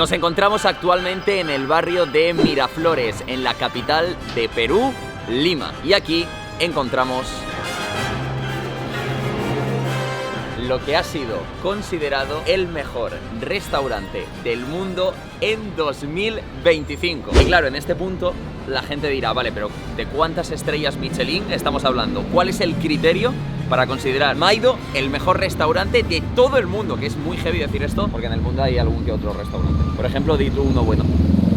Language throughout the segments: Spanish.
Nos encontramos actualmente en el barrio de Miraflores, en la capital de Perú, Lima. Y aquí encontramos lo que ha sido considerado el mejor restaurante del mundo en 2025. Y claro, en este punto la gente dirá, vale, pero ¿de cuántas estrellas Michelin estamos hablando? ¿Cuál es el criterio para considerar Maido el mejor restaurante de todo el mundo? Que es muy heavy decir esto, porque en el mundo hay algún que otro restaurante. Por ejemplo, di tú uno bueno.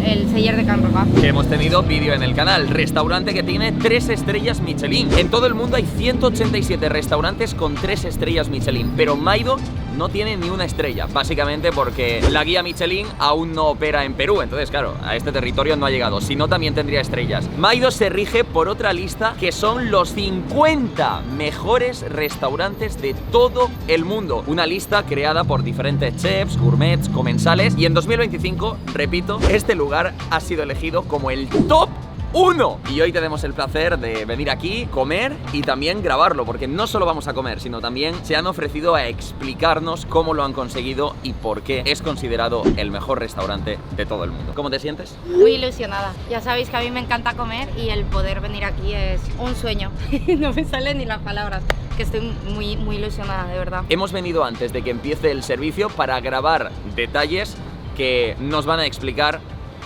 El Celler de Can Roca. Que hemos tenido vídeo en el canal. Restaurante que tiene 3 estrellas Michelin. En todo el mundo hay 187 restaurantes con 3 estrellas Michelin, pero Maido no tiene ni una estrella, básicamente porque la guía Michelin aún no opera en Perú. Entonces, claro, a este territorio no ha llegado. Si no, también tendría estrellas. Maido se rige por otra lista que son los 50 mejores restaurantes de todo el mundo. Una lista creada por diferentes chefs, gourmets, comensales. Y en 2025, repito, este lugar ha sido elegido como el top 1. Y hoy tenemos el placer de venir aquí, comer y también grabarlo, porque no solo vamos a comer, sino también se han ofrecido a explicarnos cómo lo han conseguido y por qué es considerado el mejor restaurante de todo el mundo. ¿Cómo te sientes? Muy ilusionada. Ya sabéis que a mí me encanta comer y el poder venir aquí es un sueño. No me salen ni las palabras, que estoy muy ilusionada, de verdad. Hemos venido antes de que empiece el servicio para grabar detalles que nos van a explicar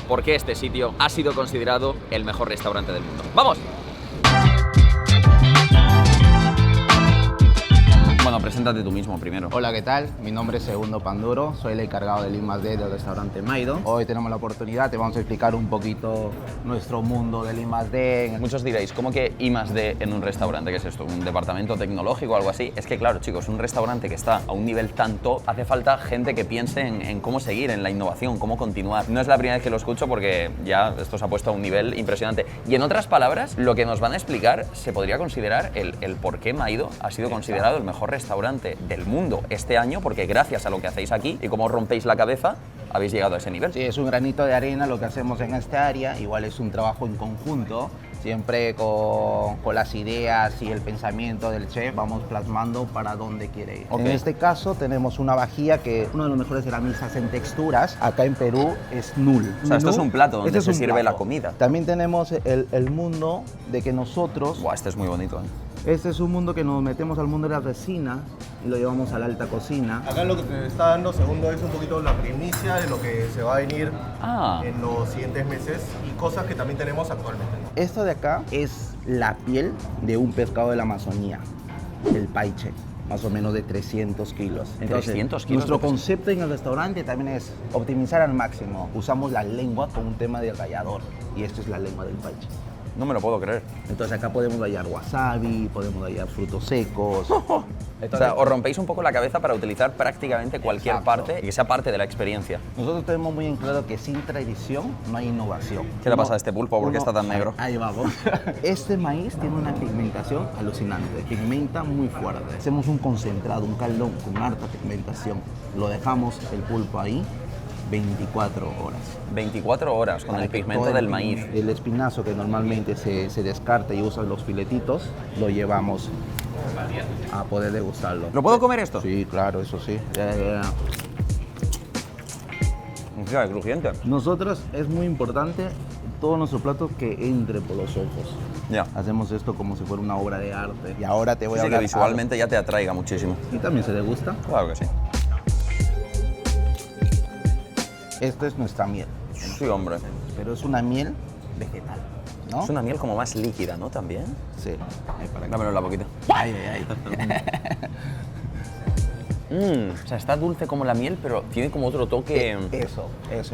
por qué este sitio ha sido considerado el mejor restaurante del mundo. ¡Vamos! Bueno, preséntate tú mismo primero. Hola, ¿qué tal? Mi nombre es Segundo Panduro, soy el encargado del I+D del restaurante Maido. Hoy tenemos la oportunidad, te vamos a explicar un poquito nuestro mundo del I+D. Muchos diréis, ¿cómo que I+D en un restaurante? ¿Qué es esto? ¿Un departamento tecnológico o algo así? Es que claro, chicos, un restaurante que está a un nivel tan top, hace falta gente que piense en cómo seguir, en la innovación, cómo continuar. No es la primera vez que lo escucho porque ya esto se ha puesto a un nivel impresionante. Y en otras palabras, lo que nos van a explicar se podría considerar el por qué Maido ha sido considerado el mejor restaurante del mundo este año, porque gracias a lo que hacéis aquí y cómo rompéis la cabeza, habéis llegado a ese nivel. Sí, es un granito de arena lo que hacemos en esta área, igual es un trabajo en conjunto, siempre con las ideas y el pensamiento del chef vamos plasmando para dónde quiere ir. Okay. En este caso tenemos una vajilla que uno de los mejores ceramistas en texturas, acá en Perú es Nul. O sea, esto es un plato donde Este se sirve la comida. También tenemos el mundo de que nosotros... Buah, este es muy bonito, ¿eh? Este es un mundo que nos metemos al mundo de la resina y lo llevamos a la alta cocina. Acá lo que te está dando, segundo, es un poquito la primicia de lo que se va a venir en los siguientes meses y cosas que también tenemos actualmente. Esto de acá es la piel de un pescado de la Amazonía, el paiche, más o menos de 300 kilos. Entonces, 300 kilos. Nuestro concepto en el restaurante también es optimizar al máximo. Usamos la lengua como un tema de rallador y esto es la lengua del paiche. No me lo puedo creer. Entonces acá podemos hallar wasabi, podemos hallar frutos secos. O sea, os rompéis un poco la cabeza para utilizar prácticamente cualquier parte y que sea parte de la experiencia. Nosotros tenemos muy en claro que sin tradición no hay innovación. ¿Qué le pasa a este pulpo? ¿Por qué está tan negro? Ahí vamos. Este maíz tiene una pigmentación alucinante, pigmenta muy fuerte. Hacemos un concentrado, un caldón con harta pigmentación. Lo dejamos el pulpo ahí 24 horas. 24 horas con el pigmento del maíz. El espinazo que normalmente se descarta y usan los filetitos, lo llevamos a poder degustarlo. ¿Lo puedo comer esto? Sí, claro, eso sí. Hostia, es crujiente. Nosotros es muy importante todo nuestro plato que entre por los ojos. Ya. Hacemos esto como si fuera una obra de arte. Y ahora te voy a Sí, que hablar visualmente ya te atraiga muchísimo. ¿Y también se le gusta? Claro que sí. Esta es nuestra miel. Sí, hombre. Pero es una miel vegetal, ¿no? Es una miel como más líquida, ¿no? También. Sí. Ahí para acá. Dámelo en la boquita. Ay, ay, ay. O sea, está dulce como la miel, pero tiene como otro toque. Eso es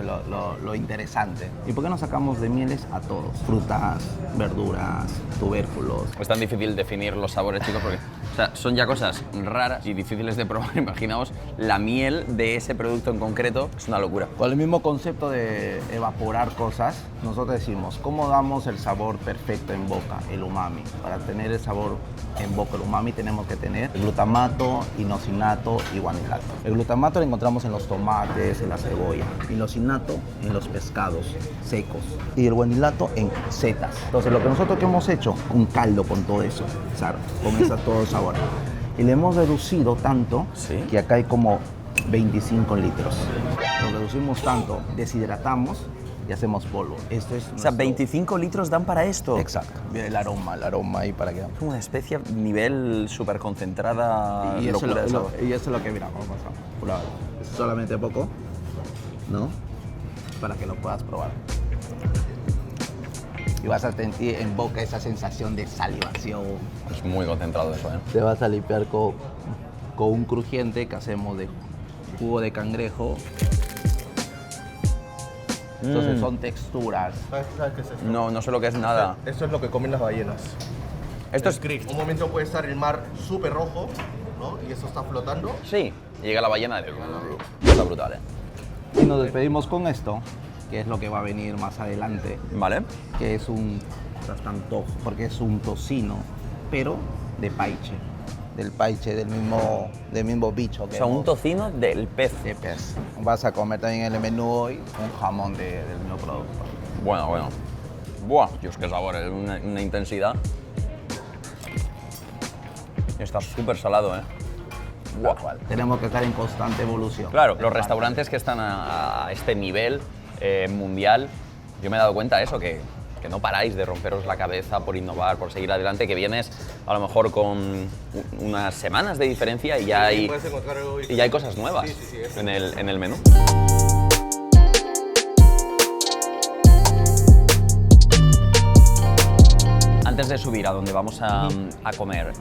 lo interesante. ¿Y por qué no sacamos de mieles a todos? Frutas, verduras, tubérculos. Es tan difícil definir los sabores, chicos, porque o sea, son ya cosas raras y difíciles de probar. Imaginaos la miel de ese producto en concreto, es una locura. Con el mismo concepto de evaporar cosas, nosotros decimos, ¿cómo damos el sabor perfecto en boca, el umami? Para tener el sabor en boca, el umami, tenemos que tener el glutamato, inosinato y guanilato. El glutamato lo encontramos en los tomates, en la cebolla. Inosinato en los pescados secos. Y el guanilato en setas. Entonces, lo que nosotros que hemos hecho, un caldo con todo eso, ¿sabes? Con todo el sabor. Y le hemos reducido tanto ¿Sí? que acá hay como 25 litros. Lo reducimos tanto, deshidratamos y hacemos polvo. Esto es O sea, 25 litros dan para esto. Exacto. El aroma ahí para que... Es una especie nivel súper concentrada. Y eso, locura de sabor. y eso es lo que miramos. Vamos a probar. Es solamente poco, ¿no? Para que lo puedas probar. Y vas a sentir en boca esa sensación de salivación. Es muy concentrado eso, ¿eh? Te vas a limpiar con un crujiente que hacemos de jugo de cangrejo. Entonces son texturas. ¿Sabes qué es esto? No sé lo que es nada. Esto es lo que comen las ballenas. Esto es... Un momento puede estar el mar súper rojo, ¿no? Y eso está flotando. Sí, llega la ballena de... Está brutal, ¿eh? Y nos despedimos con esto, que es lo que va a venir más adelante, Vale. que es un antojo, porque es un tocino, pero de paiche. Del paiche, del mismo bicho. O sea, un tocino del pez. de pez. Vas a comer también en el menú hoy un jamón del mismo producto. Bueno. Buah, Dios, qué sabor, es una intensidad. Está súper salado, ¿eh? Buah. Tenemos que estar en constante evolución. Claro, los restaurantes que están a este nivel mundial, yo me he dado cuenta de eso, que no paráis de romperos la cabeza por innovar, por seguir adelante, que vienes a lo mejor con unas semanas de diferencia y ya hay, Puedes encontrar algo y ya hay cosas nuevas Sí, en el menú. Antes de subir a donde vamos a comer,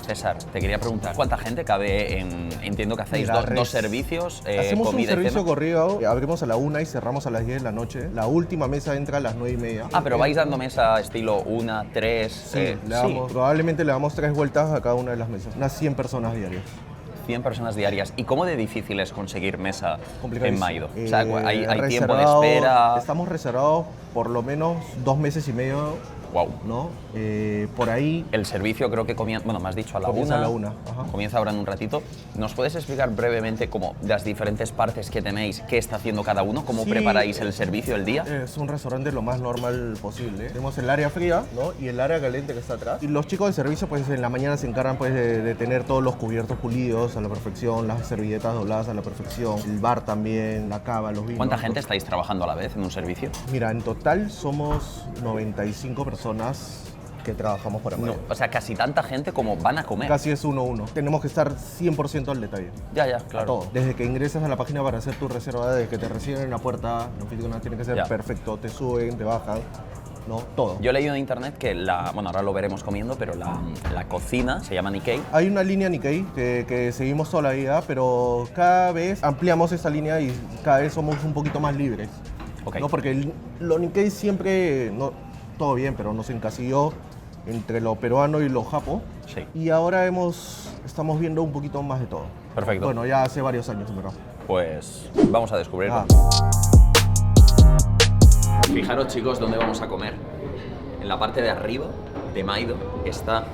César, te quería preguntar, ¿cuánta gente cabe en...? Entiendo que hacéis Mira, dos servicios, Hacemos un comida y servicio cena. corrido, abrimos a la 1 y cerramos a las 10 de la noche. La última mesa entra a las 9:30. Ah, pero vais dando mesa estilo 1, 3... Sí, probablemente le damos 3 vueltas a cada una de las mesas. Unas 100 personas diarias. 100 personas diarias. ¿Y cómo de difícil es conseguir mesa en Complicadísimo. Maido? O sea, hay tiempo de Reservado, espera. Estamos reservados por lo menos 2 meses y medio, Wow. ¿no? Por ahí El servicio creo que comienza, bueno, me has dicho a la Comienza 1. a la 1, ajá. Comienza ahora en un ratito. ¿Nos puedes explicar brevemente cómo las diferentes partes que tenéis, qué está haciendo cada uno, cómo Sí, preparáis el servicio el día? es un restaurante lo más normal posible. Tenemos el área fría, ¿no? Y el área caliente que está atrás. Y los chicos de servicio, pues en la mañana se encargan pues, de tener todos los cubiertos pulidos a la perfección, las servilletas dobladas a la perfección, el bar también, la cava, los vinos. ¿Cuánta gente estáis trabajando a la vez en un servicio? Mira, en total somos 95 personas que trabajamos para Maido. O sea, casi tanta gente como van a comer. Casi es 1-1. Tenemos que estar 100% al detalle. Ya, A claro. todo. Desde que ingresas a la página para hacer tu reserva, desde que te reciben en la puerta, los anfitriones tiene que ser Ya. perfecto. Te suben, te bajan, ¿no? Todo. Yo he leído en internet que bueno, ahora lo veremos comiendo, pero la cocina se llama Nikkei. Hay una línea Nikkei que seguimos toda la vida, pero cada vez ampliamos esta línea y cada vez somos un poquito más libres. Ok. ¿No? Porque lo Nikkei siempre, no, todo bien, pero nos encasilló entre lo peruano y lo japo. Sí. Y ahora estamos viendo un poquito más de todo. Perfecto. Bueno, ya hace varios años, en verdad. Pues vamos a descubrirlo. Fijaros, chicos, dónde vamos a comer. En la parte de arriba de Maido está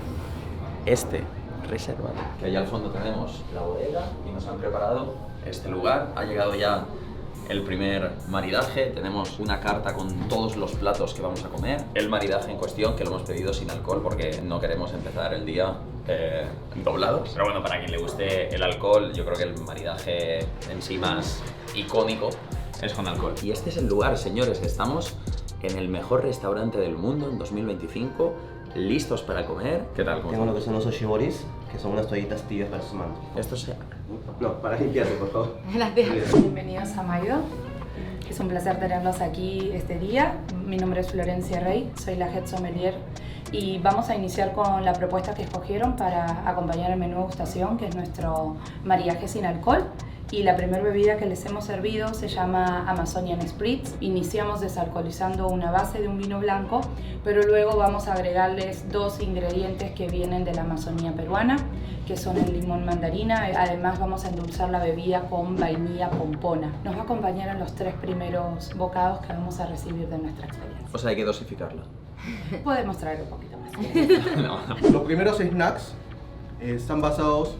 este reservado. Que allá al fondo tenemos la bodega y nos han preparado este lugar. Ha llegado ya el primer maridaje. Tenemos una carta con todos los platos que vamos a comer. El maridaje en cuestión, que lo hemos pedido sin alcohol porque no queremos empezar el día doblados. Pero bueno, para quien le guste el alcohol, yo creo que el maridaje en sí más icónico es con alcohol. Y este es el lugar, señores. Estamos en el mejor restaurante del mundo en 2025, listos para comer. ¿Qué tal? Tengo lo que son los oshiboris, que son unas toallitas tibias para sus manos. Esto se... No, para limpiarse, por favor. Gracias. Bienvenidos a Maido. Es un placer tenerlos aquí este día. Mi nombre es Florencia Rey, soy la Head Sommelier y vamos a iniciar con la propuesta que escogieron para acompañar el menú de degustación, que es nuestro maridaje sin alcohol. Y la primera bebida que les hemos servido se llama Amazonian Spritz. Iniciamos desalcoholizando una base de un vino blanco, pero luego vamos a agregarles 2 ingredientes que vienen de la Amazonía peruana, que son el limón mandarina. Además vamos a endulzar la bebida con vainilla pompona. Nos va a acompañar en los 3 primeros bocados que vamos a recibir de nuestra experiencia. O sea, hay que dosificarla. Podemos traer un poquito más. Los primeros snacks están basados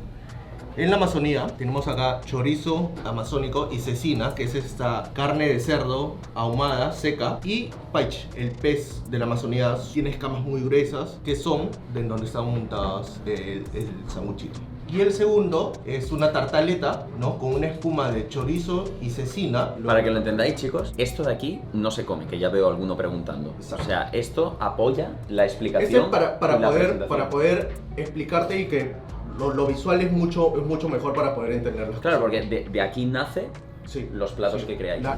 en la Amazonía. Tenemos acá chorizo amazónico y cecina, que es esta carne de cerdo ahumada, seca, y paiche, el pez de la Amazonía. Tiene escamas muy gruesas, que son de donde están montadas el sanguchito. Y el segundo es una tartaleta, ¿no? Con una espuma de chorizo y cecina. Para que lo entendáis, chicos, esto de aquí no se come, que ya veo a alguno preguntando. Exacto. O sea, esto apoya la explicación. Este es para y la presentación. poder explicarte y que lo visual es mucho mejor para poder entender las Claro, cosas. porque de aquí nace Sí. los platos Sí. que creáis. La-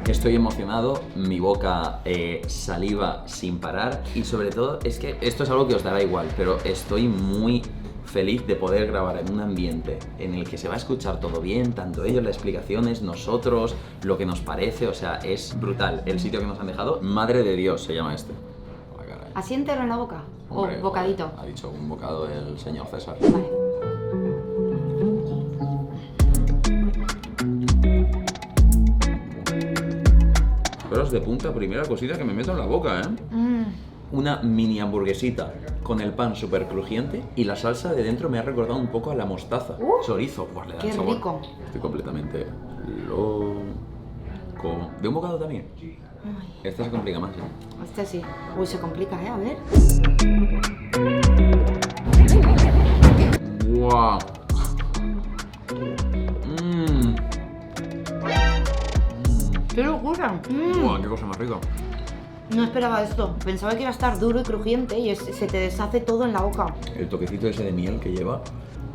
Estoy emocionado, mi boca saliva sin parar y sobre todo es que esto es algo que os dará igual, pero estoy muy feliz de poder grabar en un ambiente en el que se va a escuchar todo bien, tanto ellos, las explicaciones, nosotros, lo que nos parece, o sea, es brutal el sitio que nos han dejado. Madre de Dios se llama este. Ah, caray. ¿Así entero en la boca? Hombre, ¿O bocadito? Ha dicho un bocado el señor César. Vale. Pelos de punta, primera cosita que me meto en la boca, ¿eh? Mm. Una mini hamburguesita con el pan súper crujiente y la salsa de dentro me ha recordado un poco a la mostaza. Chorizo, pues le da qué el sabor. rico. Estoy completamente loco. ¿De un bocado también? Ay, Esta se complica más, ¿eh? este sí. Uy, se complica, ¿eh? A ver. ¡Guau! ¡Qué locura! Mm. ¡Guau! ¡Qué cosa más rica! No esperaba esto. Pensaba que iba a estar duro y crujiente y se te deshace todo en la boca. El toquecito ese de miel que lleva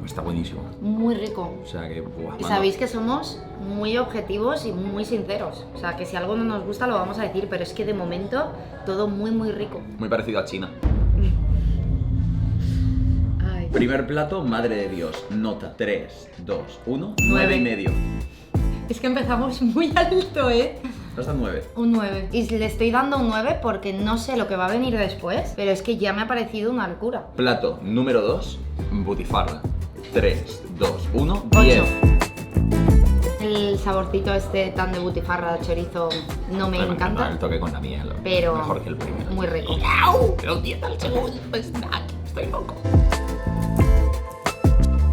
está buenísimo. Muy rico. O sea que, ¡buah! Y mano. sabéis que somos muy objetivos y muy sinceros. O sea, que si algo no nos gusta lo vamos a decir, pero es que de momento todo muy, muy rico. Muy parecido a China. Ay. Primer plato, madre de Dios. Nota 3, 2, 1, 9. 9,5. Es que empezamos muy alto, ¿eh? Hasta 9. Un 9. Y le estoy dando un 9 porque no sé lo que va a venir después, pero es que ya me ha parecido una locura. Plato número 2, butifarra. 3, 2, 1, 8. 10. El saborcito este tan de butifarra, chorizo, no me encanta, El toque con la miel. pero Mejor que el primero. muy rico. Pero dieta al segundo snack. Estoy loco.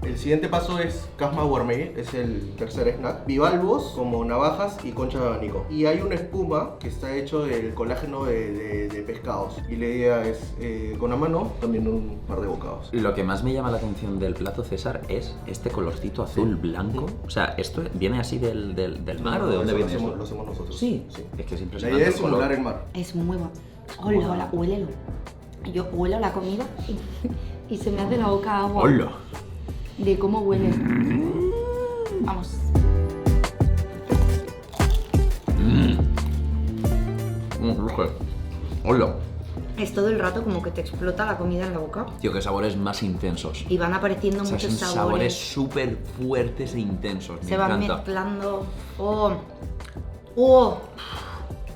El siguiente paso es Casma Gourmet, es el tercer snack. Bivalvos como navajas y concha de abanico. Y hay una espuma que está hecho del colágeno de pescados. Y la idea es, con la mano, también un par de bocados. Lo que más me llama la atención del plato, César, es este colorcito azul blanco. O sea, ¿esto viene así del mar o de dónde Eso viene lo hacemos, eso? lo hacemos nosotros. Sí. Sí. Es que es La impresionante. idea es el color. simular el mar. Es muy bueno. Hola, hola, huélelo. Yo huelo la comida y se me hace la boca agua ¡Hola! de cómo huele. Vamos. ¿Cómo cruje? ¡Hola! Es todo el rato como que te explota la comida en la boca Tío, qué sabores más intensos. y van apareciendo O sea, muchos son sabores. sabores súper fuertes e intensos. Me Se van encanta. mezclando. ¡Oh! ¡Oh!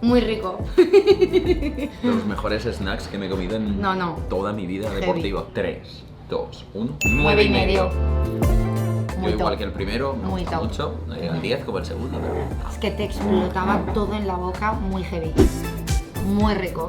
Muy rico. De los mejores snacks que me he comido en No, no. toda mi vida Heavy. deportiva. 3, 2, 1. 9,5. Yo Muy igual top. que el primero, me Muy gusta top. mucho. No llega al 10 como el segundo, pero... Es que te explotaba todo en la boca, muy heavy. Muy rico.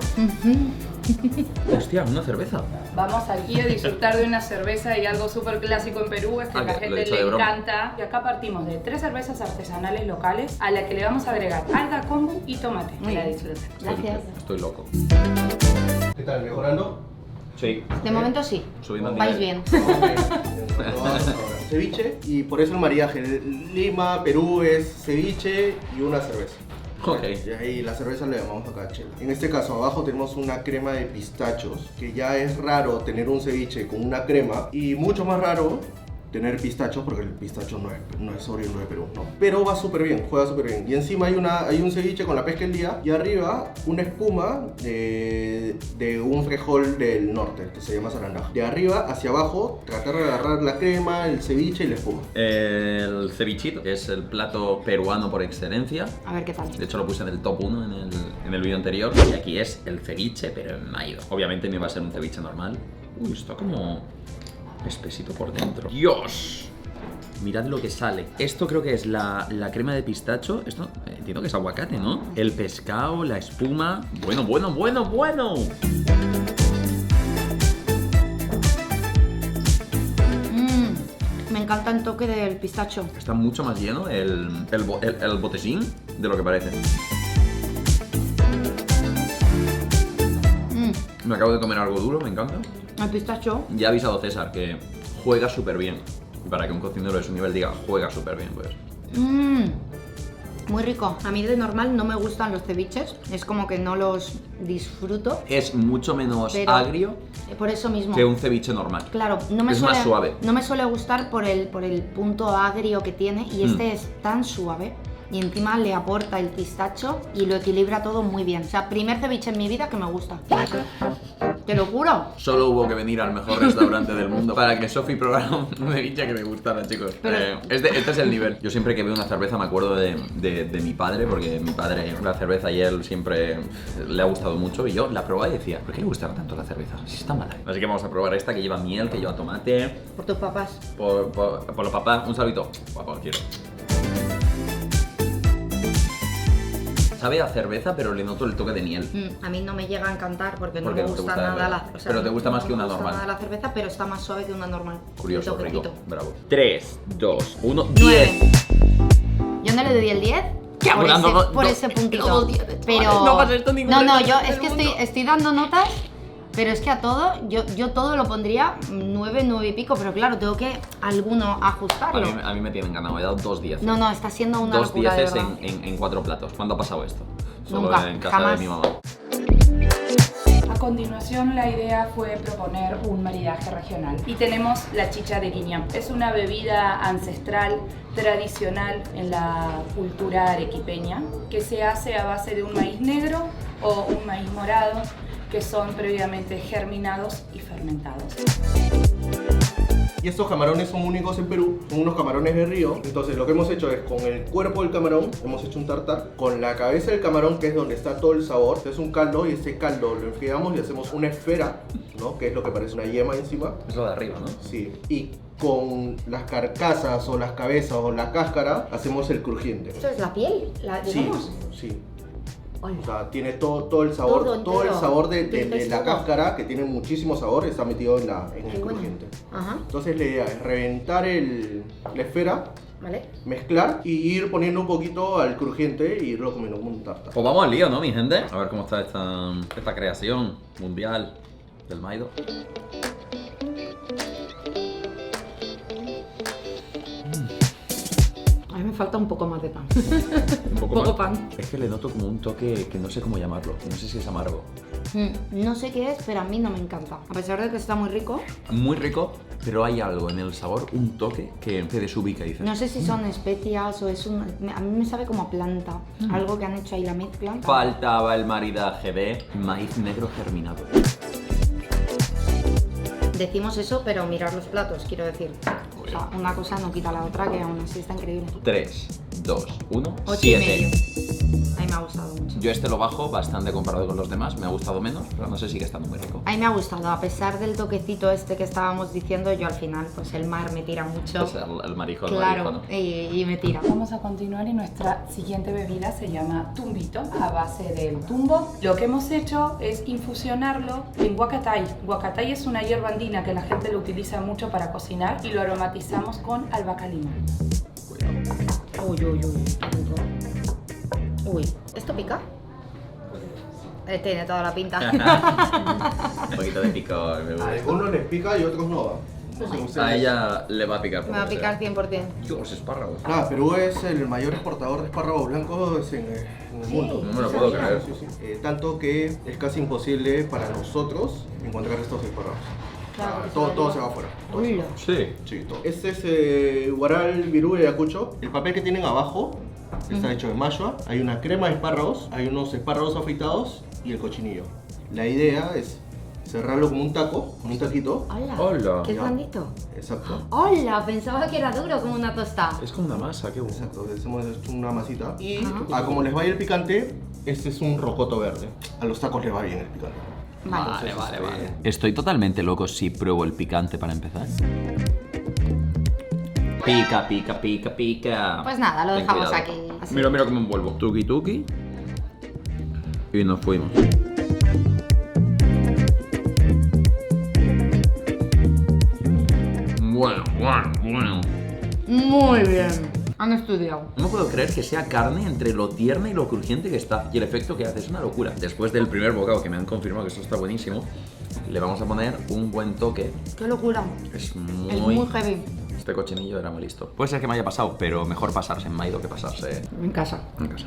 Hostia, una cerveza. Vamos aquí a disfrutar de una cerveza y algo súper clásico en Perú es que Ah, a la que lo he gente dicho de le broma. encanta. Y acá partimos de 3 cervezas artesanales locales a la que le vamos a agregar alga, kombu y tomate. Muy La bien. disfruten. Gracias. Estoy loco. ¿Qué tal? ¿Mejorando? Sí. De momento sí. Subiendo el Vais nivel. bien. Ceviche y por eso el mariaje. Lima, Perú es ceviche y una cerveza. Ok. Y ahí la cerveza le llamamos acá chela. En este caso abajo tenemos una crema de pistachos, que ya es raro tener un ceviche con una crema y mucho más raro tener pistachos porque el pistacho no es oriundo de Perú, ¿no? Pero va súper bien, juega súper bien. Y encima hay un ceviche con la pesca del día y arriba una espuma de un frijol del norte que se llama sarandaj. De arriba hacia abajo tratar de agarrar la crema, el ceviche y la espuma. El cevichito, que es el plato peruano por excelencia. A ver qué tal. De hecho lo puse en el top 1 en el vídeo anterior. Y aquí es el ceviche, pero en maído. Obviamente no iba a ser un ceviche normal. Uy, está como espesito por dentro. ¡Dios! Mirad lo que sale. Esto creo que es la crema de pistacho. Esto entiendo que es aguacate, ¿no? El pescado, la espuma. Bueno, bueno, bueno, bueno. Me encanta el toque del pistacho. Está mucho más lleno el botellín de lo que parece. Me acabo de comer algo duro, me encanta. El pistacho. Ya ha avisado César que juega súper bien. Para que un cocinero de su nivel diga, juega súper bien, pues. Muy rico. A mí de normal no me gustan los ceviches. Es como que no los disfruto. Es mucho menos Pero agrio por eso mismo. que un ceviche normal. Claro, no me Es suele, más suave. No me suele gustar por el punto agrio que tiene y este es tan suave y encima le aporta el pistacho y lo equilibra todo muy bien. O sea, primer ceviche en mi vida que me gusta. Te lo juro. Solo hubo que venir al mejor restaurante del mundo para que Sofi probara un ceviche que me gustara, chicos. Pero- Este es el nivel. Yo siempre que veo una cerveza me acuerdo de mi padre, porque mi padre la cerveza y él siempre le ha gustado mucho. Y yo la probaba y decía, ¿por qué le gustaba tanto la cerveza? Si está mala. Así que vamos a probar esta que lleva miel, que lleva tomate. Por tus papás. Por los papás, un saludito. Guapo, quiero. Sabe a cerveza, pero le noto el toque de miel. A mí no me llega a encantar porque no Porque me no te gusta gusta nada la- la pero te gusta más que una no me gusta normal. nada la cerveza, pero está más suave que una normal. Curioso, El rico. toquecito. Bravo. 3, 2, 1, 9. 10. Yo no le doy el 10 ¿Qué? por, Dando ese, do- por do- ese puntito. no, 10, pero chavales, no pasa esto en ningún no, yo restaurante es del que mundo. estoy dando notas, pero es que a todo, yo todo lo pondría 9, 9 y pico, pero claro, tengo que alguno ajustarlo. A mí me tienen ganado, me he dado 2 10. No, está siendo una 2 locura de 10 verdad. en 4 platos. ¿Cuándo ha pasado esto? Solo Nunca, en casa jamás. de mi mamá. A continuación, la idea fue proponer un maridaje regional. Y tenemos la chicha de guiñán. Es una bebida ancestral, tradicional en la cultura arequipeña, que se hace a base de un maíz negro o un maíz morado, que son previamente germinados y fermentados. Y estos camarones son únicos en Perú, son unos camarones de río. Entonces lo que hemos hecho es, con el cuerpo del camarón, hemos hecho un tartar. Con la cabeza del camarón, que es donde está todo el sabor, es un caldo, y ese caldo lo enfriamos y hacemos una esfera, ¿no? Que es lo que parece una yema encima. Es lo de arriba, ¿no? Sí. Y con las carcasas o las cabezas o la cáscara, hacemos el crujiente. ¿Esto es la piel? Sí, Digamos. sí. Hola. O sea, tiene todo el sabor, Todo todo el entero. sabor de Tienes la todo. cáscara, que tiene muchísimo sabor, está metido en Qué el bueno. crujiente. Ajá, Entonces la idea es reventar la esfera, vale. mezclar y ir poniendo un poquito al crujiente y irlo comiendo como un tartar. Pues vamos al lío, ¿no, mi gente? A ver cómo está esta creación mundial del Maido. A mí me falta un poco más de pan. Un Poco más. pan. Es que le noto como un toque que no sé cómo llamarlo. No sé si es amargo. No sé qué es, pero a mí no me encanta. A pesar de que está muy rico, Muy rico, pero hay algo en el sabor, un toque que te desubica, dices. no sé si son especias o es un... A mí me sabe como a planta. Algo que han hecho ahí la mezcla. Faltaba el maridaje de maíz negro germinado. Decimos eso, pero mirar los platos, quiero decir. O sea, una cosa no quita la otra, que aún así está increíble. 3, 2, 1, 8 y 7. medio. A mí me ha gustado mucho. Yo este lo bajo bastante comparado con los demás, me ha gustado menos, pero no sé, sigue estando muy rico. A mí me ha gustado, a pesar del toquecito este que estábamos diciendo, yo al final, pues el mar me tira mucho. Es el marijo, el Claro, marijo, ¿no? y me tira. Vamos a continuar y nuestra siguiente bebida se llama tumbito, a base del tumbo. Lo que hemos hecho es infusionarlo en huacatay. Huacatay es una hierba andina que la gente lo utiliza mucho para cocinar y lo aromatizamos con albahaca limón. Uy, uy, uy. Uy, ¿esto pica? Tiene toda la pinta. Un poquito de picor, me A gusta. algunos les pica y otros no. No sé, ustedes. A ella le va a picar. por Me va a lo que picar sea. 100%. Dios, espárragos. Nada, Perú es el mayor exportador de espárragos blancos en el mundo. No me lo puedo creer. Sí, sí. Tanto que es casi imposible para nosotros encontrar estos espárragos. Claro, Ah, que todo sí. se va afuera. Uy, Sí. Sí, todo. Este es Huaral Virú de Ayacucho. El papel que tienen abajo está hecho de mashua. Hay una crema de espárragos, hay unos espárragos afeitados y el cochinillo. La idea es cerrarlo como un taco, como un taquito. Hola. Hola. ¿Qué Ya. blandito? Exacto. Hola, pensaba que era duro como una tostada. Es como una masa, qué bueno. Exacto, hacemos una masita. Y Ajá. como les vaya el picante, este es un rocoto verde. A los tacos les va bien el picante. Vale. Entonces, Estoy totalmente loco si pruebo el picante para empezar. Pica, pica, pica, pica. Pues nada, lo Ten dejamos cuidado. aquí. Así. Mira, mira cómo envuelvo. Tuki, tuki. Y nos fuimos. Bueno. Muy bien. Han estudiado. No puedo creer que sea carne entre lo tierna y lo crujiente que está. Y el efecto que hace es una locura. Después del primer bocado, que me han confirmado que esto está buenísimo, le vamos a poner un buen toque. ¡Qué locura! Es Es muy heavy. Este cochinillo era muy listo. Puede ser que me haya pasado, pero mejor pasarse en Maido que pasarse En casa. en casa.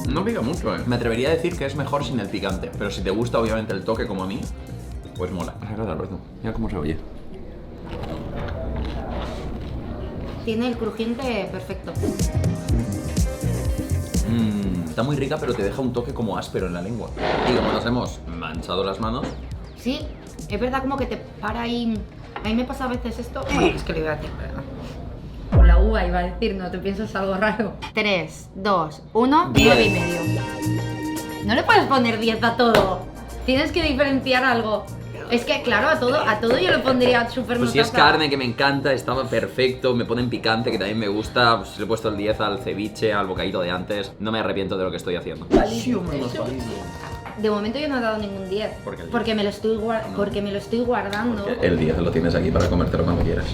No pica mucho, Me atrevería a decir que es mejor sin el picante, pero si te gusta obviamente el toque como a mí, pues mola. Alberto, mira cómo se oye. Tiene el crujiente perfecto. Está muy rica, pero te deja un toque como áspero en la lengua. Y como nos hemos manchado las manos, Sí, es verdad como que te para ahí. A mí me pasa a veces esto. Es que lo iba a decir, perdón. Con la uva iba a decir, no te piensas algo raro. 3, 2, 1, 10. 9,5. No le puedes poner 10 a todo. Tienes que diferenciar algo. Es que, claro, a todo yo le pondría súper pues si es notaza. carne que me encanta, estaba perfecto, me ponen picante que también me gusta, pues le he puesto el 10 al ceviche, al bocadito de antes, no me arrepiento de lo que estoy haciendo. De momento yo no he dado ningún 10. ¿Por qué el 10? Porque me lo estoy, porque me lo estoy guardando. El 10 lo tienes aquí para comértelo cuando quieras.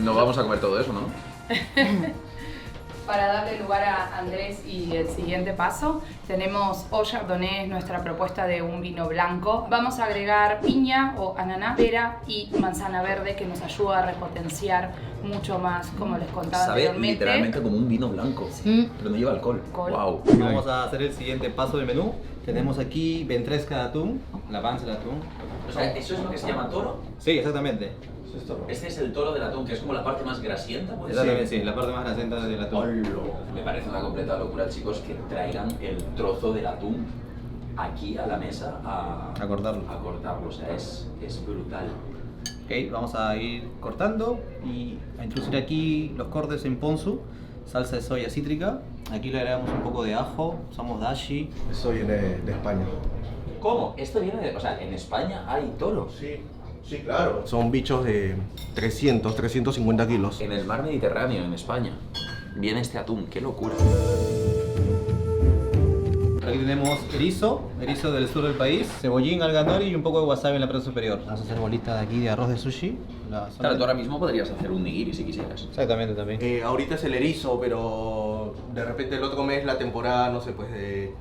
No vamos a comer todo eso, ¿no? Para darle lugar a Andrés y el siguiente paso, tenemos Old Chardonnay, nuestra propuesta de un vino blanco. Vamos a agregar piña o ananá, pera y manzana verde que nos ayuda a repotenciar mucho más, como les contaba Sabe anteriormente. literalmente como un vino blanco, pero no lleva alcohol. Wow. Vamos a hacer el siguiente paso del menú. Tenemos aquí ventresca de atún, la panza de atún. O sea, ¿eso es lo que se llama toro? Sí, exactamente. Este es el toro del atún, que es como la parte más grasienta, ¿puede ser? Exactamente, sí, la parte más grasienta del atún. Hola. Me parece una completa locura, chicos, que traigan el trozo del atún aquí a la mesa A cortarlo. A cortarlo, o sea, es brutal. Ok, vamos a ir cortando y a introducir aquí los cortes en ponzu, salsa de soya cítrica. Aquí le agregamos un poco de ajo, usamos dashi. Eso viene de España. ¿Cómo? Esto viene de... O sea, en España hay toros. Sí, claro. Son bichos de 300, 350 kilos. En el mar Mediterráneo, en España, viene este atún, qué locura. Aquí tenemos erizo del sur del país, cebollín, alga nori y un poco de wasabi en la parte superior. Vamos a hacer bolitas de aquí de arroz de sushi. Claro, tú ahora mismo podrías hacer un nigiri si quisieras. Exactamente, también. Ahorita es el erizo, pero de repente el otro mes la temporada, no sé, pues de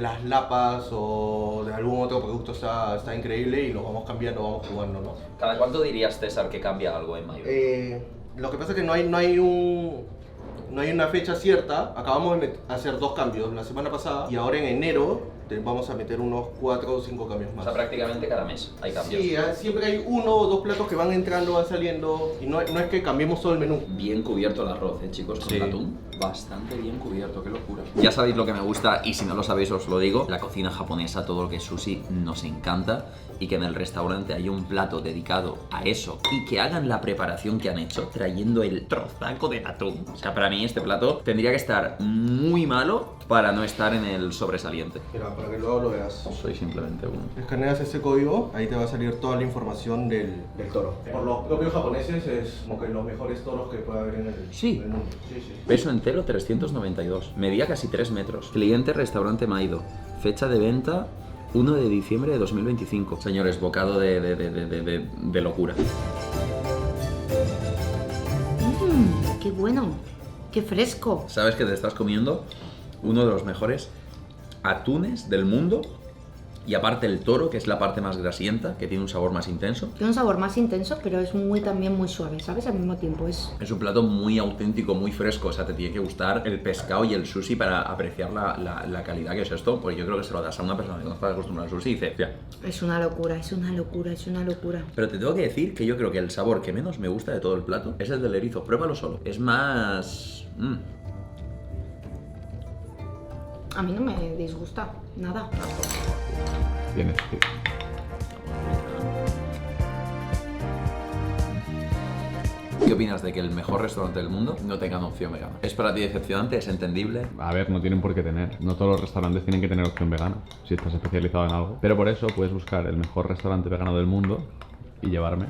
las lapas o de algún otro producto está increíble y lo vamos cambiando, vamos jugando, ¿no? ¿Cada cuánto dirías, César, que cambia algo en mayo? Lo que pasa es que no hay una fecha cierta. Acabamos de hacer 2 cambios la semana pasada y ahora en enero vamos a meter unos 4 o 5 cambios O más. sea, prácticamente cada mes hay cambios. Sí, siempre hay 1 o 2 platos que van entrando, van saliendo y no es que cambiemos todo el menú. Bien cubierto el arroz, chicos, con Sí. el atún. Bastante bien cubierto, qué locura. Ya sabéis lo que me gusta y si no lo sabéis os lo digo. La cocina japonesa, todo lo que es sushi, nos encanta. Y que en el restaurante haya un plato dedicado a eso y que hagan la preparación que han hecho trayendo el trozaco de atún. O sea, para mí este plato tendría que estar muy malo para no estar en el sobresaliente. Mira, para que luego lo veas. Soy simplemente uno. Escaneas este código, ahí te va a salir toda la información del toro. Por los propios japoneses es como que los mejores toros que puede haber en el mundo. Sí. Peso entero 392. Medía casi 3 metros. Cliente restaurante Maido. Fecha de venta 1 de diciembre de 2025. Señores, bocado de locura. ¡Qué bueno! ¡Qué fresco! ¿Sabes que te estás comiendo uno de los mejores atunes del mundo? Y aparte el toro, que es la parte más grasienta, que tiene un sabor más intenso. Tiene un sabor más intenso, pero es también muy suave, ¿sabes? Al mismo tiempo es... Es un plato muy auténtico, muy fresco. O sea, te tiene que gustar el pescado y el sushi para apreciar la calidad que es esto. Porque yo creo que se lo das a una persona que no está acostumbrada al sushi y dice, "Tía". Es una locura, es una locura, es una locura. Pero te tengo que decir que yo creo que el sabor que menos me gusta de todo el plato es el del erizo. Pruébalo solo. Es más... A mí no me disgusta, nada. Tienes. ¿Qué opinas de que el mejor restaurante del mundo no tenga una opción vegana? ¿Es para ti decepcionante? ¿Es entendible? A ver, no tienen por qué tener. No todos los restaurantes tienen que tener opción vegana, si estás especializado en algo. Pero por eso puedes buscar el mejor restaurante vegano del mundo y llevarme.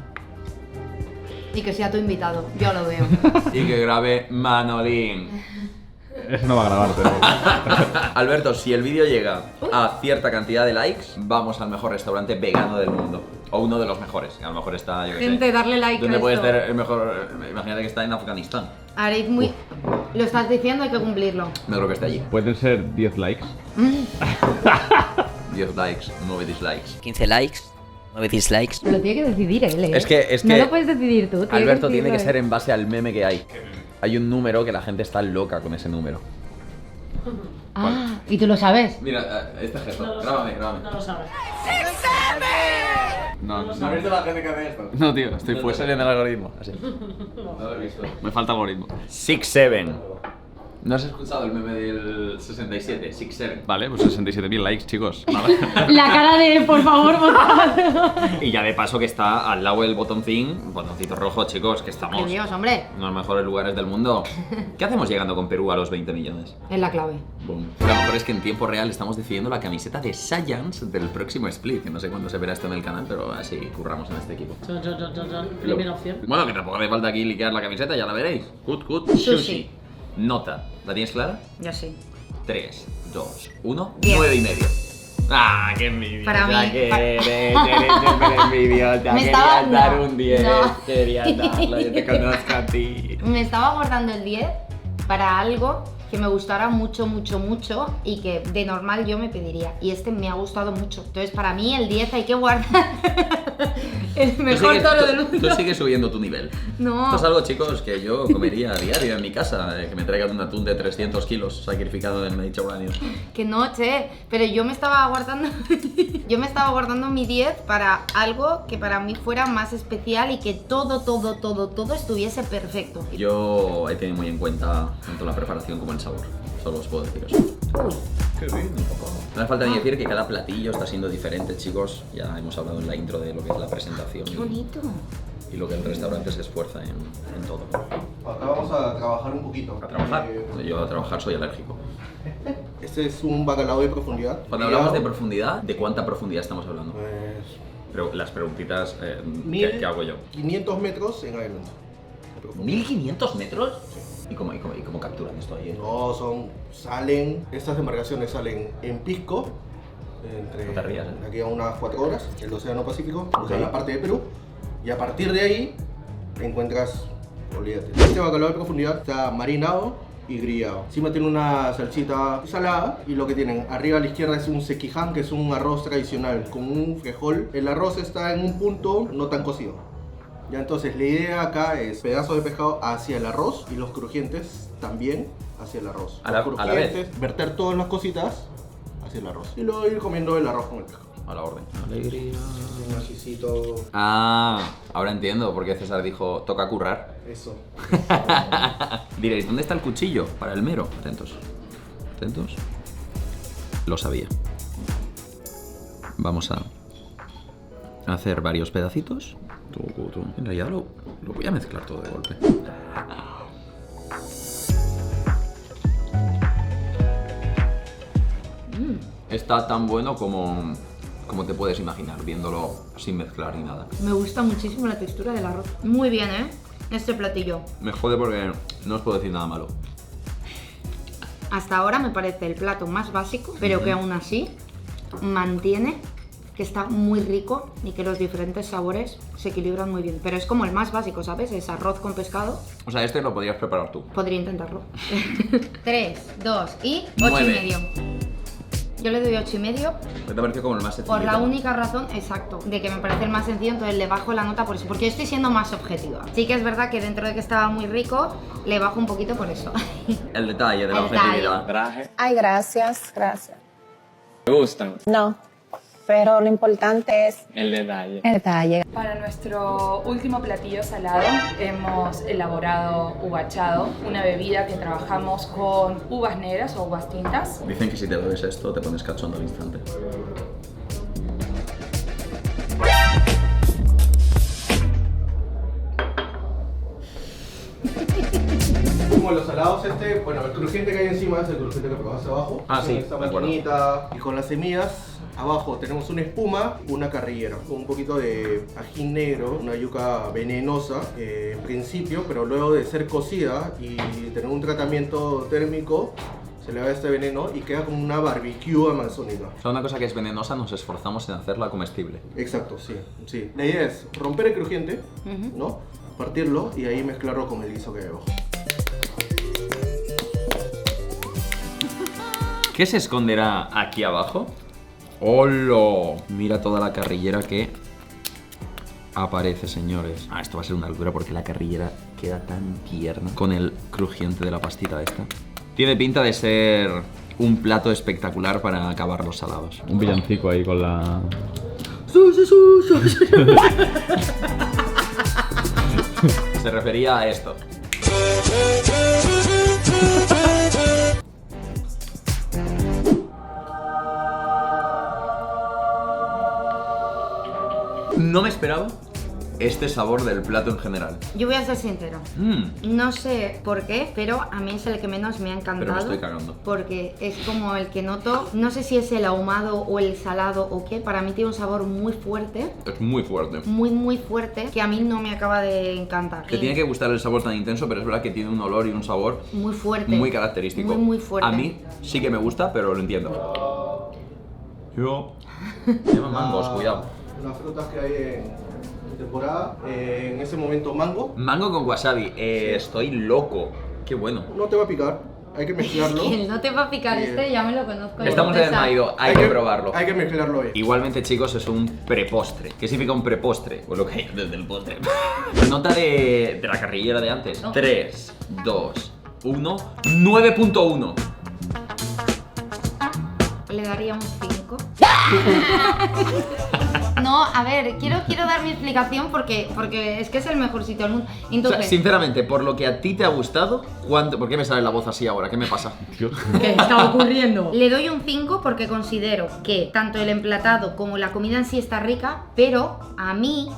Y que sea tu invitado, yo lo veo. Y que grabe Manolín. Eso no va a grabar, pero... Alberto, si el vídeo llega a cierta cantidad de likes, vamos al mejor restaurante vegano del mundo. O uno de los mejores, que a lo mejor está, yo qué sé. Gente, darle like ¿Dónde a puede esto. estar el mejor? Imagínate que está en Afganistán. Haréis muy... Lo estás diciendo, hay que cumplirlo. Me lo que está allí. Pueden ser 10 likes. 10 likes, 9 dislikes. 15 likes, 9 dislikes. Lo tiene que decidir él, ¿eh? Es que No lo puedes decidir tú. Alberto tiene que decidirlo ser él. en base al meme que hay. Hay un número que la gente está loca con ese número. Ah, ¿y tú lo sabes? Mira, este gesto. Grábame. No lo sabes. No, ¿no has visto la gente que hace esto? No, tío, estoy fuera saliendo el algoritmo. Así. No lo he visto. Me falta algoritmo. 6-7. ¿No has escuchado el meme del 67? 6-7. Vale, pues 67.000 likes, chicos. La cara de, por favor, votad. Y ya de paso que está al lado del botoncito rojo, chicos, que estamos ¡Qué Dios, hombre! en los mejores lugares del mundo. ¿Qué hacemos llegando con Perú a los 20 millones? Es la clave. Boom. Lo mejor es que en tiempo real estamos decidiendo la camiseta de Science del próximo split, que no sé cuándo se verá esto en el canal, pero así curramos en este equipo. Primera opción. Bueno, que tampoco hace falta aquí liquear la camiseta, ya la veréis. Good. Sushi. Nota. ¿La tienes clara? Yo sí. 3, 2, 1, 10. 9,5. ¡Ah, qué envidia! Para mí, que eres súper envidiosa. Me Querías estaba- dar no, un 10. no. Querías darlo, yo te conozco a ti. Me estaba guardando el 10 para algo que me gustara mucho y que de normal yo me pediría. Y este me ha gustado mucho. Entonces, para mí, el 10 hay que guardar. El mejor toro del mundo. Tú sigues subiendo tu nivel. No. Esto es algo, chicos, que yo comería a diario en mi casa. Que me traigan un atún de 300 kilos sacrificado en el Mediterráneo. Que no, che. Pero yo me estaba guardando. Yo me estaba guardando mi 10 para algo que para mí fuera más especial y que todo estuviese perfecto. Yo he tenido muy en cuenta tanto la preparación como el sabor. Solo os puedo decir eso. Qué bien, no hace falta ni decir que cada platillo está siendo diferente, chicos. Ya hemos hablado en la intro de lo que es la presentación. Qué bonito. Y lo que el restaurante se esfuerza en todo. Acá vamos a trabajar un poquito. ¿A trabajar? Yo a trabajar soy alérgico. Este es un bacalao de profundidad. Cuando hablamos de profundidad, ¿de cuánta profundidad estamos hablando? Pues Pero las preguntitas, Mil- ¿qué hago yo? 500 metros en adelante. ¿1500 metros? ¿Y cómo capturan esto ahí? No, estas embarcaciones salen en Pisco, No te rías, de aquí a unas 4 horas, el Océano Pacífico, o sea, la parte de Perú, y a partir de ahí encuentras, olvídate. Este bacalao de profundidad está marinado y grillado. Encima tiene una salsita salada y lo que tienen arriba a la izquierda es un sequiján, que es un arroz tradicional con un frijol. El arroz está en un punto no tan cocido. Ya, entonces la idea acá es pedazos de pescado hacia el arroz y los crujientes también hacia el arroz. A la Los vez. crujientes, verter todas las cositas hacia el arroz. Y luego ir comiendo el arroz con el pescado. A la orden. Alegría. Un ajicito. Ah, ahora entiendo por qué César dijo toca currar. Eso. Diréis, ¿dónde está el cuchillo para el mero? Atentos. Atentos. Lo sabía. Vamos a hacer varios pedacitos. En realidad lo voy a mezclar todo de golpe. Está tan bueno como te puedes imaginar, viéndolo sin mezclar ni nada. Me gusta muchísimo la textura del arroz. Muy bien, ¿eh? Este platillo. Me jode porque no os puedo decir nada malo. Hasta ahora me parece el plato más básico, pero que aún así mantiene que está muy rico y que los diferentes sabores se equilibran muy bien. Pero es como el más básico, ¿sabes? Es arroz con pescado. O sea, este lo podrías preparar tú. Podría intentarlo. 3, 2 y 8,5. Yo le doy 8,5 ¿Qué te pareció como el más sencillo? por la única razón, exacto, de que me parece el más sencillo, entonces le bajo la nota por eso, porque yo estoy siendo más objetiva. Sí que es verdad que dentro de que estaba muy rico, le bajo un poquito por eso. El detalle de la El detalle. objetividad. Ay, gracias. ¿Te gustan? No, pero lo importante es El detalle. el detalle. Para nuestro último platillo salado hemos elaborado uvachado, una bebida que trabajamos con uvas negras o uvas tintas. Dicen que si te bebes esto te pones cachondo al instante. Como los salados bueno, el crujiente que hay encima es el crujiente que probaste abajo. Ah, sí, Esta de acuerdo. maquinita. Y con las semillas, abajo tenemos una espuma, una carrillera, con un poquito de ají negro, una yuca venenosa en principio, pero luego de ser cocida y tener un tratamiento térmico, se le va este veneno y queda como una barbecue amazónica. O sea, una cosa que es venenosa, nos esforzamos en hacerla comestible. Exacto, sí. La idea es romper el crujiente, ¿no? Partirlo y ahí mezclarlo con el guiso que hay abajo. ¿Qué se esconderá aquí abajo? ¡Hola! Mira toda la carrillera que aparece, señores. Esto va a ser una locura porque la carrillera queda tan tierna con el crujiente de la pastita esta. Tiene pinta de ser un plato espectacular para acabar los salados. Un villancico ahí con la... Se refería a esto. No me esperaba este sabor del plato en general. Yo voy a ser sincera. No sé por qué, pero a mí es el que menos me ha encantado. Pero me estoy cagando. Porque es como el que noto, no sé si es el ahumado o el salado o qué, para mí tiene un sabor muy fuerte. Es muy fuerte. Muy fuerte, que a mí no me acaba de encantar. Te tiene que gustar el sabor tan intenso, pero es verdad que tiene un olor y un sabor muy fuerte. Muy característico. Muy fuerte. A mí sí que me gusta, pero lo entiendo. Yo. Lleva mangos, cuidado. Las frutas que hay en temporada, en ese momento mango. Mango con wasabi, estoy loco. Qué bueno. No te va a picar, hay que mezclarlo. Que no te va a picar ya me lo conozco. Estamos en el Maido, hay que probarlo. Hay que mezclarlo hoy. Igualmente, chicos, es un prepostre. ¿Qué significa un prepostre? Pues lo que hay desde el postre. Nota de la carrillera de antes. No. 3, 2, 1, 9.1. Le daría un 5. No, a ver, quiero dar mi explicación porque es que es el mejor sitio del mundo. Entonces, O sea, sinceramente, por lo que a ti te ha gustado, ¿por qué me sale la voz así ahora? ¿Qué me pasa? ¿Qué está ocurriendo? le doy un 5 porque considero que tanto el emplatado como la comida en sí está rica, pero a mí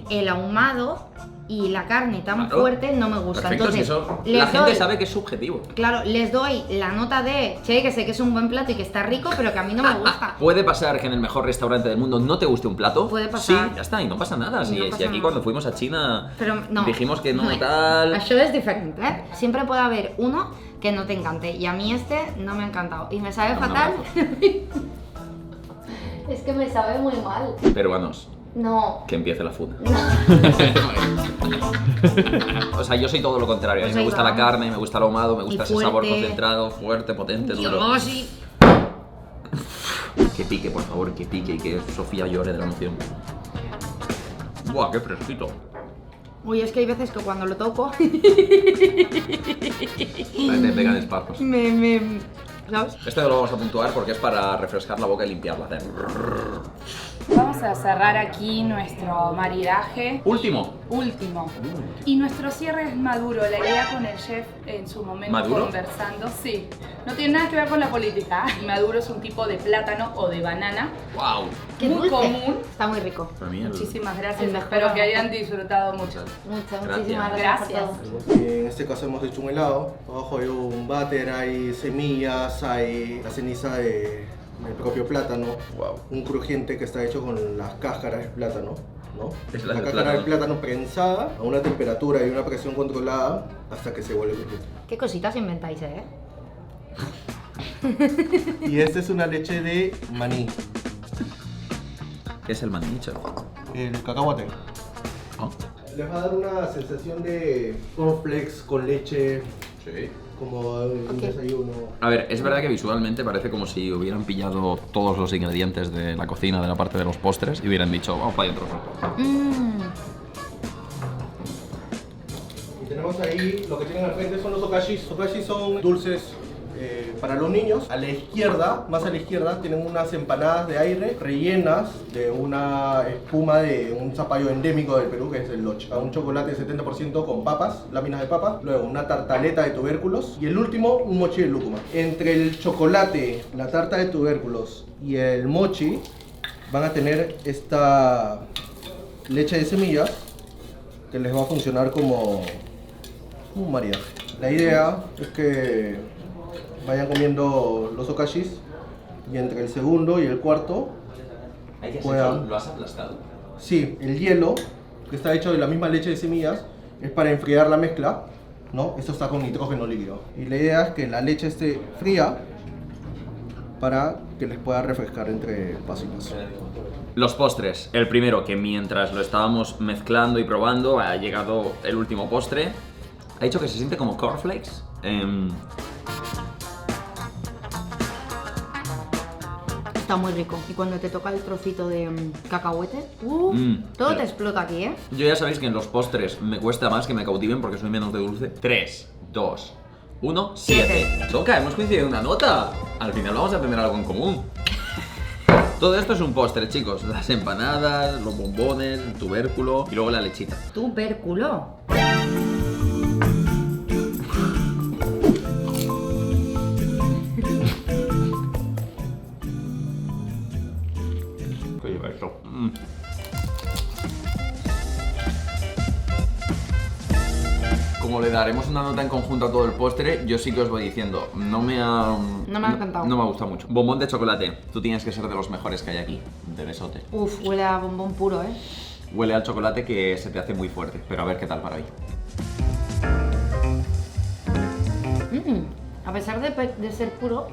el ahumado y la carne tan fuerte no me gusta. Perfecto, Entonces, si eso, les la gente doy- sabe que es subjetivo. Claro, les doy la nota de, che, que sé que es un buen plato y que está rico, pero que a mí no me gusta. ¿Puede pasar que en el mejor restaurante del mundo no te guste un plato? Puede pasar. Sí, ya está, y no pasa nada. Si, No si pasa aquí nada. cuando fuimos a China Pero no. dijimos que no tal... Això es diferente, ¿eh? Siempre puede haber uno que no te encante y a mí este no me ha encantado y me sabe fatal. Es que me sabe muy mal. Peruanos, No. que empiece la funa. O sea, yo soy todo lo contrario. A mí Pues me ahí gusta va. la carne, me gusta el ahumado, me gusta ese sabor fuerte. concentrado, fuerte, potente, duro. Dios, sí. Que pique, por favor, que pique y que Sofía llore de la emoción. Buah, qué fresquito. Uy, es que hay veces que cuando lo toco Me pegan espasmos. ¿sabes? Este lo vamos a puntuar porque es para refrescar la boca y limpiarla. Hacer... Vamos a cerrar aquí nuestro maridaje. Último. Y nuestro cierre es maduro. La idea con el chef en su momento ¿Maduro? conversando. Sí, no tiene nada que ver con la política. Maduro es un tipo de plátano o de banana. ¡Wow! Qué muy dulce. común. Está muy rico. Para mí el... Muchísimas gracias. El mejor Espero que arroz. hayan disfrutado mucho. Muchísimas gracias. por todo. En este caso hemos hecho un helado. Abajo hay un váter, hay semillas, hay la ceniza del propio plátano. Wow. Un crujiente que está hecho con las cáscaras del plátano. ¿no? Es La del cáscara del plátano. plátano prensada a una temperatura y una presión controlada hasta que se vuelve crujiente. Qué cositas inventáis, ¿eh? Y esta es una leche de maní, ¿Qué es el manicho? el cacahuate. Oh. Les va a dar una sensación de cornflakes con leche, Sí. como un desayuno. A ver, es verdad que visualmente parece como si hubieran pillado todos los ingredientes de la cocina, de la parte de los postres, y hubieran dicho, vamos para adentro. Y tenemos ahí, lo que tienen al frente son los okashis. Okashis son dulces para los niños. A la izquierda, más a la izquierda, tienen unas empanadas de aire rellenas de una espuma de un zapallo endémico del Perú, que es el loche. Un chocolate 70% con papas, láminas de papa. Luego una tartaleta de tubérculos. Y el último, un mochi de lúcuma. Entre el chocolate, la tarta de tubérculos y el mochi, van a tener esta leche de semillas que les va a funcionar como un maridaje. La idea es que vayan comiendo los okashis y entre el segundo y el cuarto puedan... ¿Lo has aplastado? Sí, el hielo, que está hecho de la misma leche de semillas, es para enfriar la mezcla, ¿no? Esto está con nitrógeno líquido. Y la idea es que la leche esté fría para que les pueda refrescar entre paso y paso. Los postres. El primero, que mientras lo estábamos mezclando y probando, ha llegado el último postre. Ha dicho que se siente como cornflakes. Está muy rico. Y cuando te toca el trocito de cacahuete, todo te explota aquí, ¿eh? Yo ya sabéis que en los postres me cuesta más que me cautiven porque soy menos de dulce. 3, 2, 1, 7. Toca, hemos coincidido en una nota. Al final vamos a tener algo en común. Todo esto es un postre, chicos. Las empanadas, los bombones, el tubérculo y luego la lechita. ¿Tubérculo? ¿Qué lleva esto? Como le daremos una nota en conjunto a todo el postre, yo sí que os voy diciendo, no me ha encantado. No me ha gustado mucho. Bombón de chocolate, tú tienes que ser de los mejores que hay aquí, de besote. Uf, huele a bombón puro, ¿eh? Huele al chocolate que se te hace muy fuerte, pero a ver qué tal para hoy. A pesar de ser puro,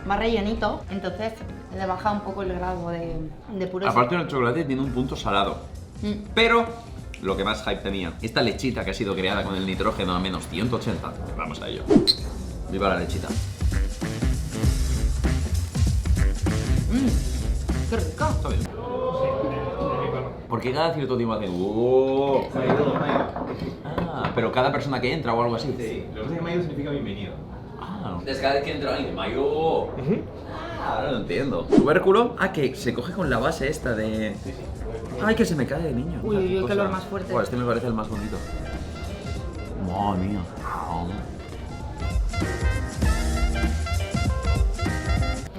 más rellenito, entonces le baja un poco el grado de pureza. Aparte del chocolate tiene un punto salado, pero lo que más hype tenía, esta lechita que ha sido creada con el nitrógeno a menos 180, vamos a ello. Viva la lechita. ¡Qué rico! Está bien. Porque cada cierto tiempo hace pero cada persona que entra o algo así. Sí, lo que pasa es que Mayo significa bienvenido. Es cada vez que entra alguien de Mayo. Ahora lo entiendo. Tubérculo, que se coge con la base esta de... Ay, que se me cae, niño. Uy, uy, uy, qué olor más fuerte. Este me parece el más bonito. Madre mía.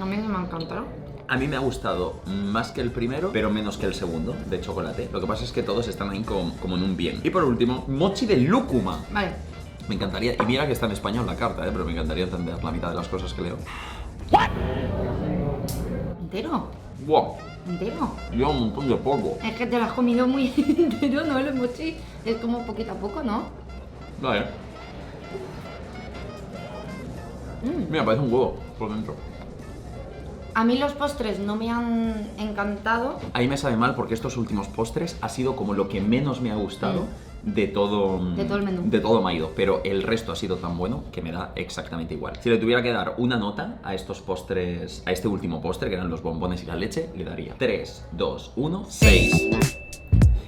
A mí me ha encantado. A mí me ha gustado más que el primero, pero menos que el segundo, de chocolate. Lo que pasa es que todos están ahí como en un bien. Y por último, mochi de lúcuma. Vale. Me encantaría, y mira que está en español la carta, pero me encantaría entender la mitad de las cosas que leo. ¿Entero? ¡Wow! ¿Entero? Lleva un montón de polvo. Es que te lo has comido muy entero, ¿no? El mochi es como poquito a poco, ¿no? Vale. Mira, parece un huevo por dentro. A mí los postres no me han encantado. Ahí me sabe mal porque estos últimos postres ha sido como lo que menos me ha gustado de todo el menú. De todo Maido, pero el resto ha sido tan bueno que me da exactamente igual. Si le tuviera que dar una nota a estos postres, a este último postre que eran los bombones y la leche, le daría 3, 2, 1, 6.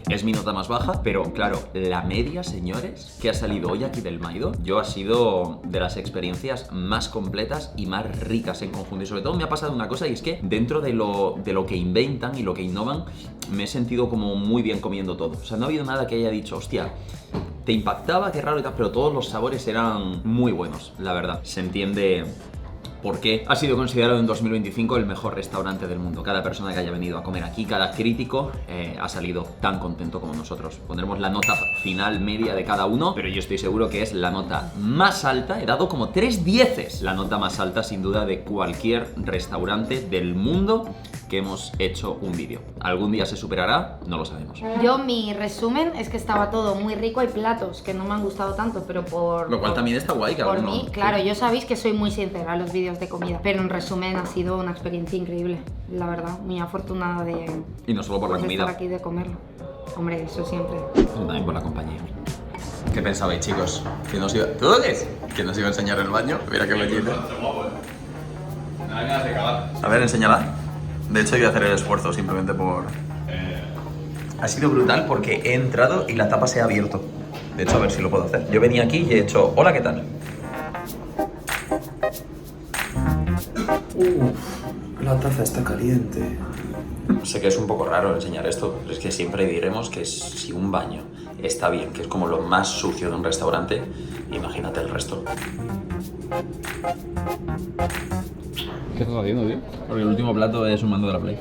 Es mi nota más baja, pero claro, la media, señores, que ha salido hoy aquí del Maido, yo ha sido de las experiencias más completas y más ricas en conjunto. Y sobre todo me ha pasado una cosa, y es que dentro de lo que inventan y lo que innovan, me he sentido como muy bien comiendo todo. O sea, no ha habido nada que haya dicho, hostia, te impactaba, qué raro y tal, pero todos los sabores eran muy buenos, la verdad. Se entiende por qué ha sido considerado en 2025 el mejor restaurante del mundo. Cada persona que haya venido a comer aquí, cada crítico ha salido tan contento como nosotros. Pondremos la nota final media de cada uno, pero yo estoy seguro que es la nota más alta. He dado como 3 dieces. La nota más alta sin duda de cualquier restaurante del mundo que hemos hecho un vídeo. ¿Algún día se superará? No lo sabemos. Yo, mi resumen es que estaba todo muy rico. Hay platos que no me han gustado tanto, pero Lo cual también está guay que por alguno... mí, claro, yo sabéis que soy muy sincera en los vídeos de comida, pero en resumen ha sido una experiencia increíble, la verdad, muy afortunada de... Y no solo por la comida. Estar aquí, de comerlo. Hombre, eso siempre. También por la compañía. ¿Qué pensabais, chicos? ¿Que nos iba... ¿Tú qué? ¿Que nos iba a enseñar el baño? Mira qué bellito. A ver, enséñala. De hecho, iba a hacer el esfuerzo simplemente por... Ha sido brutal porque he entrado y la tapa se ha abierto. De hecho, a ver si lo puedo hacer. Yo venía aquí y he hecho... Hola, ¿qué tal? La taza está caliente. Sé que es un poco raro enseñar esto, pero es que siempre diremos que si un baño está bien, que es como lo más sucio de un restaurante, imagínate el resto. ¿Qué estás haciendo, tío? Porque el último plato es un mando de la Play.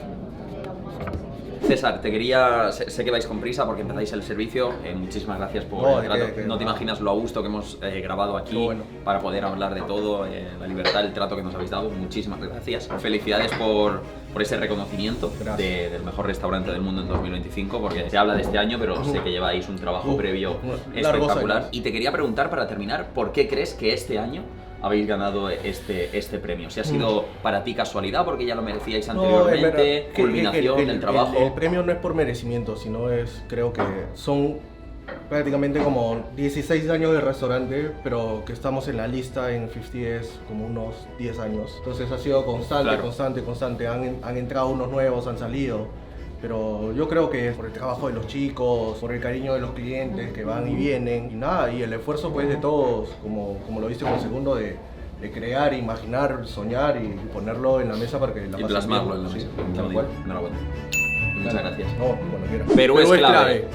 César, te quería... Sé que vais con prisa porque empezáis el servicio. Muchísimas gracias por el trato. No te imaginas lo a gusto que hemos grabado aquí para poder hablar de todo, la libertad, el trato que nos habéis dado. Muchísimas gracias. Felicidades por ese reconocimiento del mejor restaurante del mundo en 2025, porque se habla de este año, pero sé que lleváis un trabajo previo espectacular. Y te quería preguntar, para terminar, ¿por qué crees que este año habéis ganado este premio? Si ha sido para ti casualidad, porque ya lo merecíais anteriormente, culminación del trabajo. El premio no es por merecimiento, sino es, creo que son prácticamente como 16 años de restaurante, pero que estamos en la lista en 50 como unos 10 años. Entonces ha sido constante, constante. Han entrado unos nuevos, han salido. Pero yo creo que es por el trabajo de los chicos, por el cariño de los clientes que van y vienen. Y nada, y el esfuerzo pues de todos, como lo dice con el segundo, de crear, imaginar, soñar y ponerlo en la mesa para que la y plasmarlo en la mesa. Enhorabuena. Muchas gracias. No, cuando quieras. Perú es clave.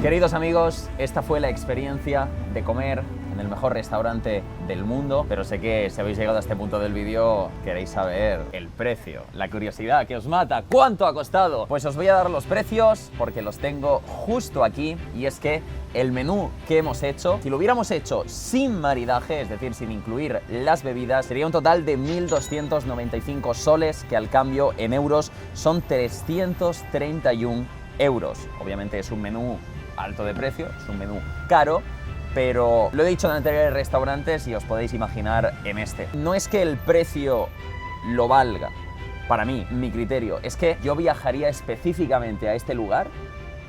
Queridos amigos, esta fue la experiencia de comer en el mejor restaurante del mundo, pero sé que si habéis llegado a este punto del vídeo queréis saber el precio, la curiosidad que os mata, ¿cuánto ha costado? Pues os voy a dar los precios porque los tengo justo aquí, y es que el menú que hemos hecho, si lo hubiéramos hecho sin maridaje, es decir, sin incluir las bebidas, sería un total de 1.295 soles, que al cambio en euros son 331 euros. Obviamente es un menú alto de precio, es un menú caro, pero lo he dicho en anteriores restaurantes y os podéis imaginar en este. No es que el precio lo valga, para mí, mi criterio, es que yo viajaría específicamente a este lugar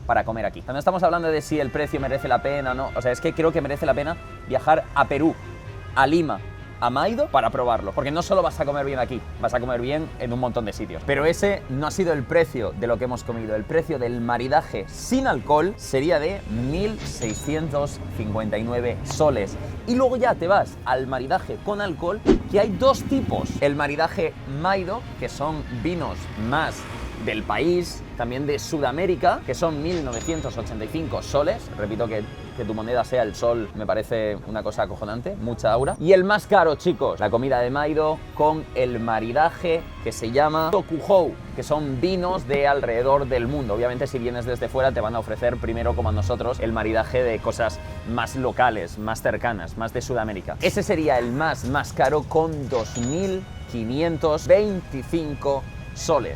para comer aquí. No estamos hablando de si el precio merece la pena o no, o sea, es que creo que merece la pena viajar a Perú, a Lima, a Maido para probarlo, porque no solo vas a comer bien aquí, vas a comer bien en un montón de sitios. Pero ese no ha sido el precio de lo que hemos comido. El precio del maridaje sin alcohol sería de 1.659 soles. Y luego ya te vas al maridaje con alcohol, que hay dos tipos. El maridaje Maido, que son vinos más del país, también de Sudamérica, que son 1.985 soles. Repito que tu moneda sea el sol me parece una cosa acojonante, mucha aura. Y el más caro, chicos, la comida de Maido con el maridaje que se llama Tokuhou, que son vinos de alrededor del mundo. Obviamente si vienes desde fuera te van a ofrecer primero, como a nosotros, el maridaje de cosas más locales, más cercanas, más de Sudamérica. Ese sería el más caro con 2.525 soles.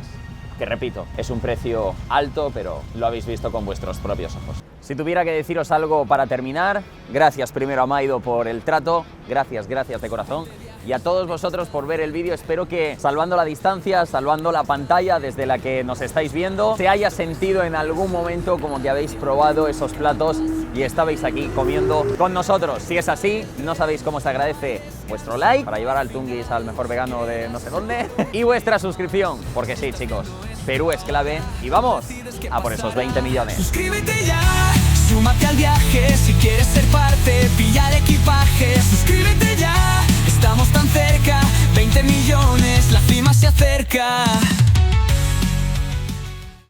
Que repito, es un precio alto, pero lo habéis visto con vuestros propios ojos. Si tuviera que deciros algo para terminar, gracias primero a Maido por el trato, gracias de corazón. Y a todos vosotros por ver el vídeo. Espero que, salvando la distancia, salvando la pantalla desde la que nos estáis viendo, se haya sentido en algún momento como que habéis probado esos platos y estabais aquí comiendo con nosotros. Si es así, no sabéis cómo se agradece vuestro like para llevar al Tunguis al mejor vegano de no sé dónde y vuestra suscripción, porque sí, chicos, Perú es clave y vamos a por esos 20 millones. Suscríbete ya, súmate al viaje, si quieres ser parte, pilla el equipaje. Suscríbete ya, estamos tan cerca, 20 millones, la cima se acerca.